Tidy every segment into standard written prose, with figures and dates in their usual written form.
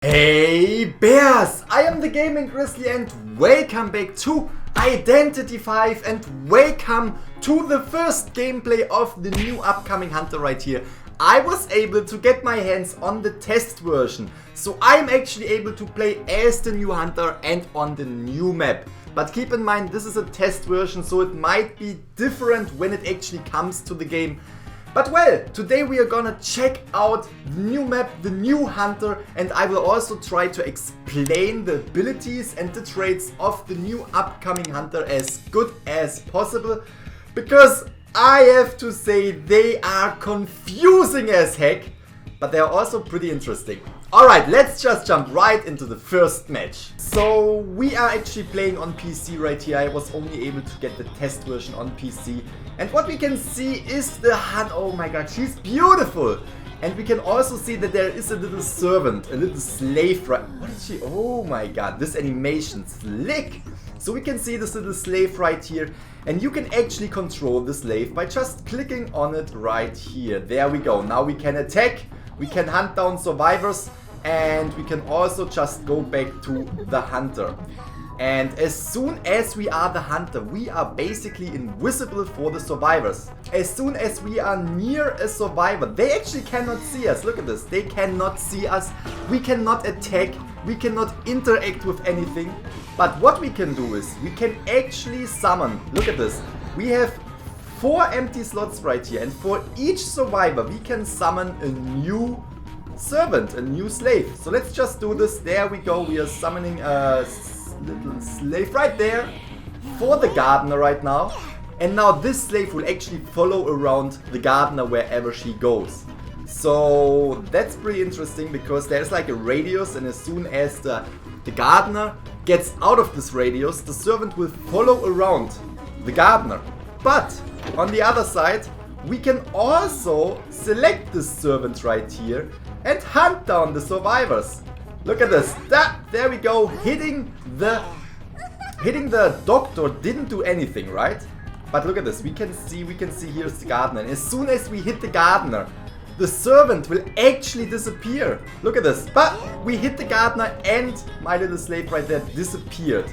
Hey bears! I am the Gaming-Grizzly and welcome back to Identity 5 and welcome to the first gameplay of the new upcoming hunter right here. I was able to get my hands on the test version, so I'm actually able to play as the new hunter and on the new map. But keep in mind, this is a test version, so it might be different when it actually comes to the game. But well, today we are gonna check out the new map, the new hunter, and I will also try to explain the abilities and the traits of the new upcoming hunter as good as possible, because I have to say they are confusing as heck, but they are also pretty interesting. Alright, let's just jump right into the first match. So we are actually playing on PC right here. I was only able to get the test version on PC. And what we can see is the hunt. Oh my god, she's beautiful. And we can also see that there is a little servant, a little slave right. What is she? Oh my god, this animation slick. So we can see this little slave right here. And you can actually control the slave by just clicking on it right here. There we go. Now we can attack. We can hunt down survivors. And we can also just go back to the hunter. And as soon as we are the hunter, we are basically invisible for the survivors. As soon as we are near a survivor, they actually cannot see us. Look at this. They cannot see us. We cannot attack. We cannot interact with anything. But what we can do is we can actually summon. Look at this. We have 4 empty slots right here. And for each survivor, we can summon a new servant, a new slave. So let's just do this. There we go. We are summoning a little slave right there for the gardener right now. And now this slave will actually follow around the gardener wherever she goes. So that's pretty interesting because there's like a radius, and as soon as the gardener gets out of this radius, the servant will follow around the gardener. But on the other side, we can also select this servant right here and hunt down the survivors. Look at this. There we go. Hitting the doctor didn't do anything, right? But look at this. We can see here's the gardener. And as soon as we hit the gardener, the servant will actually disappear. Look at this. But we hit the gardener and my little slave right there disappeared.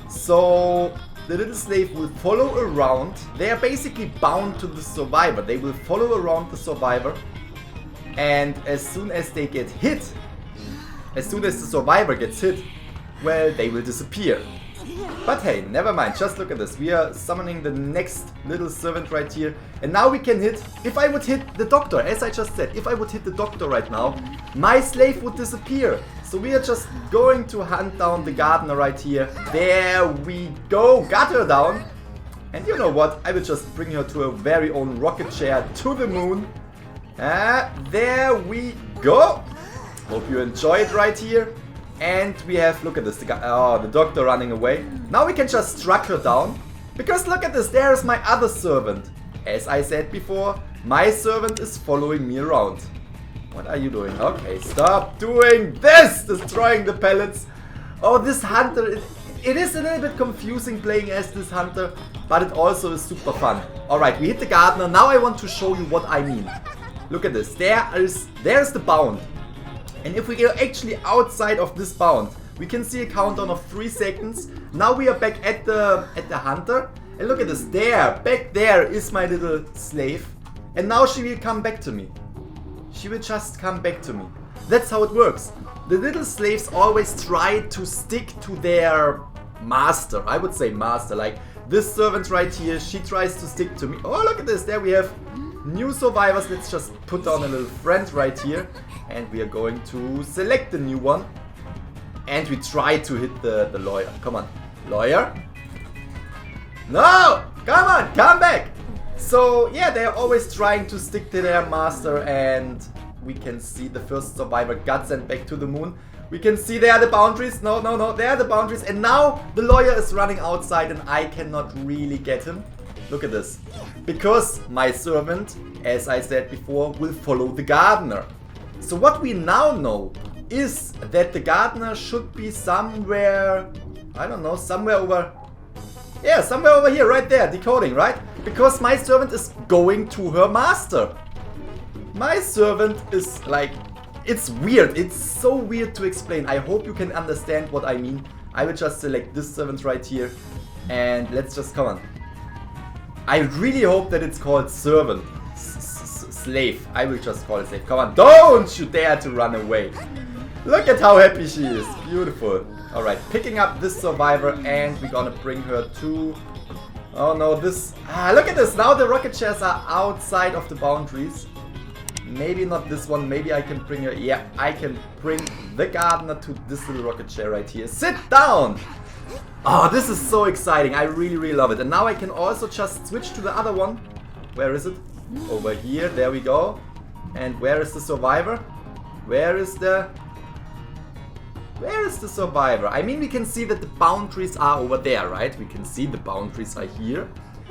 So the little slave will follow around. They are basically bound to the survivor. They will follow around the survivor. And as soon as they get hit, as soon as the survivor gets hit, well, they will disappear. But hey, never mind, just look at this. We are summoning the next little servant right here. And now we can hit, if I would hit the doctor, as I just said, if I would hit the doctor right now, my slave would disappear. So we are just going to hunt down the gardener right here. There we go, got her down. And you know what, I will just bring her to her very own rocket chair to the moon. There we go. Hope you enjoy it right here. And we have, look at this, the doctor running away. Now we can just struck her down. Because look at this, there is my other servant. As I said before, my servant is following me around. What are you doing? Okay, stop doing this! Destroying the pellets. Oh, this hunter, it is a little bit confusing playing as this hunter, but it also is super fun. Alright, we hit the gardener. Now I want to show you what I mean. Look at this, there's the bound. And if we are actually outside of this bound, we can see a countdown of 3 seconds. Now we are back at the hunter. And look at this, back there is my little slave. And now she will come back to me. She will just come back to me. That's how it works. The little slaves always try to stick to their master. I would say master, like this servant right here, she tries to stick to me. Oh, look at this, there we have new survivors. Let's just put down a little friend right here. And we are going to select the new one. And we try to hit the lawyer. Come on, lawyer. No! Come on, come back! So yeah, they are always trying to stick to their master. And we can see the first survivor got sent back to the moon. We can see there are the boundaries. No, there are the boundaries. And now the lawyer is running outside and I cannot really get him. Look at this. Because my servant, as I said before, will follow the gardener. So what we now know is that the gardener should be somewhere, I don't know, somewhere over here, right there, decoding, right? Because my servant is going to her master. My servant is like it's weird. It's so weird to explain. I hope you can understand what I mean. I will just select this servant right here. And let's just, come on. I really hope that it's called servant. Slave. I will just call it slave. Come on, don't you dare to run away. Look at how happy she is. Beautiful. Alright, picking up this survivor and we're gonna bring her to... Oh no, this... look at this. Now the rocket chairs are outside of the boundaries. Maybe not this one. Maybe I can bring her... Yeah, I can bring the gardener to this little rocket chair right here. Sit down! Oh, this is so exciting. I really, really love it. And now I can also just switch to the other one. Where is it? Over here. There we go. And where is the survivor? Where is the survivor? I mean, we can see that the boundaries are over there, right? We can see the boundaries are here.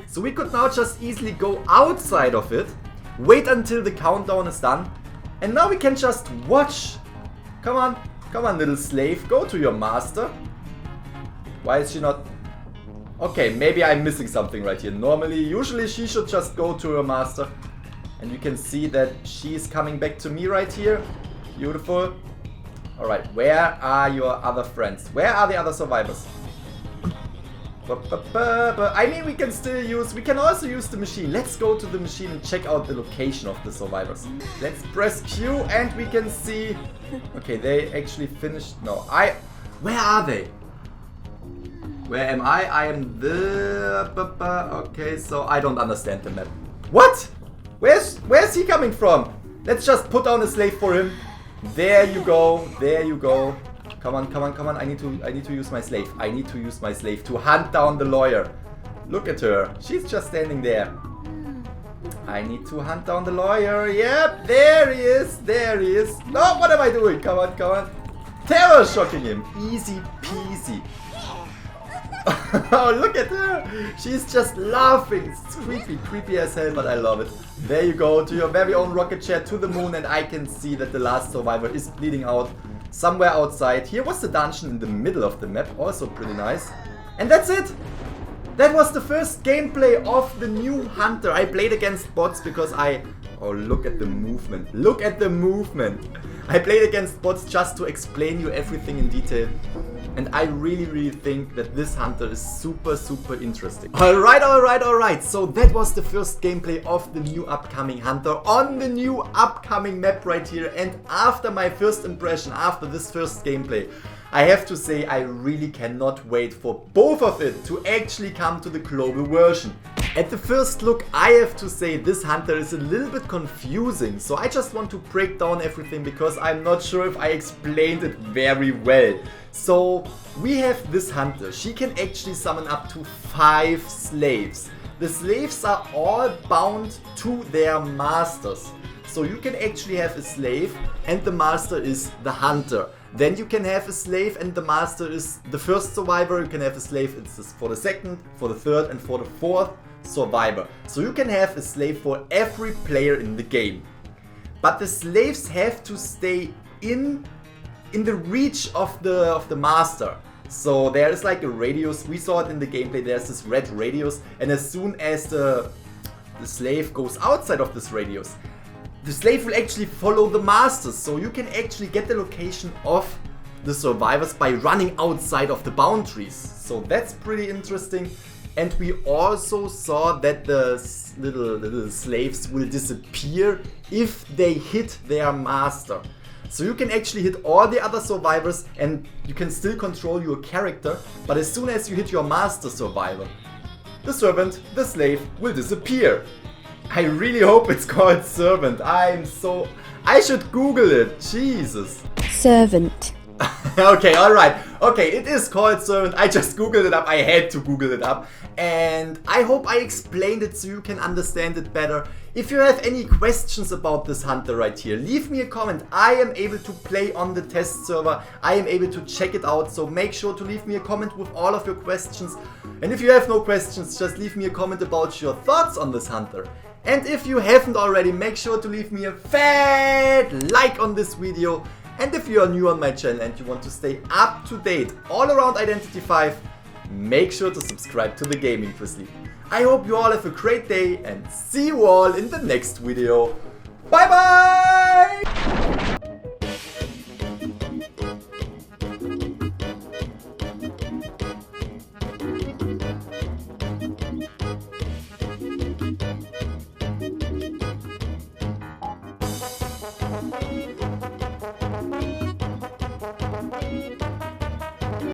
So we could now just easily go outside of it. Wait until the countdown is done. And now we can just watch. Come on. Come on, little slave. Go to your master. Why is she not... Okay, maybe I'm missing something right here. Usually she should just go to her master. And you can see that she's coming back to me right here. Beautiful. Alright, where are your other friends? Where are the other survivors? I mean, we can also use the machine. Let's go to the machine and check out the location of the survivors. Let's press Q and we can see... Okay, they actually finished... No, where are they? Where am I? I am the... Okay, so I don't understand the map. What? Where's he coming from? Let's just put down a slave for him. There you go. There you go. Come on, come on, come on. I need to use my slave. I need to use my slave to hunt down the lawyer. Look at her. She's just standing there. I need to hunt down the lawyer. Yep, there he is. There he is. No, what am I doing? Come on, come on. Terror shocking him. Easy peasy. Oh, look at her. She's just laughing. It's creepy as hell, but I love it. There you go, to your very own rocket chair to the moon, and I can see that the last survivor is bleeding out somewhere outside. Here was the dungeon in the middle of the map, also pretty nice. And that's it. That was the first gameplay of the new Hunter. I played against bots because Oh, look at the movement. Look at the movement. I played against bots just to explain you everything in detail. And I really think that this Hunter is super interesting. Alright. So that was the first gameplay of the new upcoming Hunter on the new upcoming map right here. And after my first impression, after this first gameplay, I have to say I really cannot wait for both of it to actually come to the global version. At the first look, I have to say this Hunter is a little bit confusing, so I just want to break down everything because I'm not sure if I explained it very well. So we have this Hunter. She can actually summon up to 5 slaves. The slaves are all bound to their masters. So you can actually have a slave and the master is the Hunter. Then you can have a slave and the master is the first survivor. You can have a slave, it's for the second, for the third and for the fourth survivor. So you can have a slave for every player in the game. But the slaves have to stay in the reach of the master. So there is like a radius. We saw it in the gameplay. There's this red radius, and as soon as the slave goes outside of this radius, the slave will actually follow the masters. So you can actually get the location of the survivors by running outside of the boundaries. So that's pretty interesting. And we also saw that the little slaves will disappear if they hit their master. So you can actually hit all the other survivors and you can still control your character, but as soon as you hit your master survivor, the servant, the slave, will disappear. I really hope it's called servant. I should Google it. Jesus. Servant. Okay, alright. Okay, it is called servant. I just Googled it up. I had to Google it up. And I hope I explained it so you can understand it better. If you have any questions about this Hunter right here, leave me a comment. I am able to play on the test server. I am able to check it out. So make sure to leave me a comment with all of your questions. And if you have no questions, just leave me a comment about your thoughts on this Hunter. And if you haven't already, make sure to leave me a fat like on this video. And if you are new on my channel and you want to stay up to date all around Identity V, make sure to subscribe to the Gaming-Grizzly. I hope you all have a great day and see you all in the next video. Bye bye!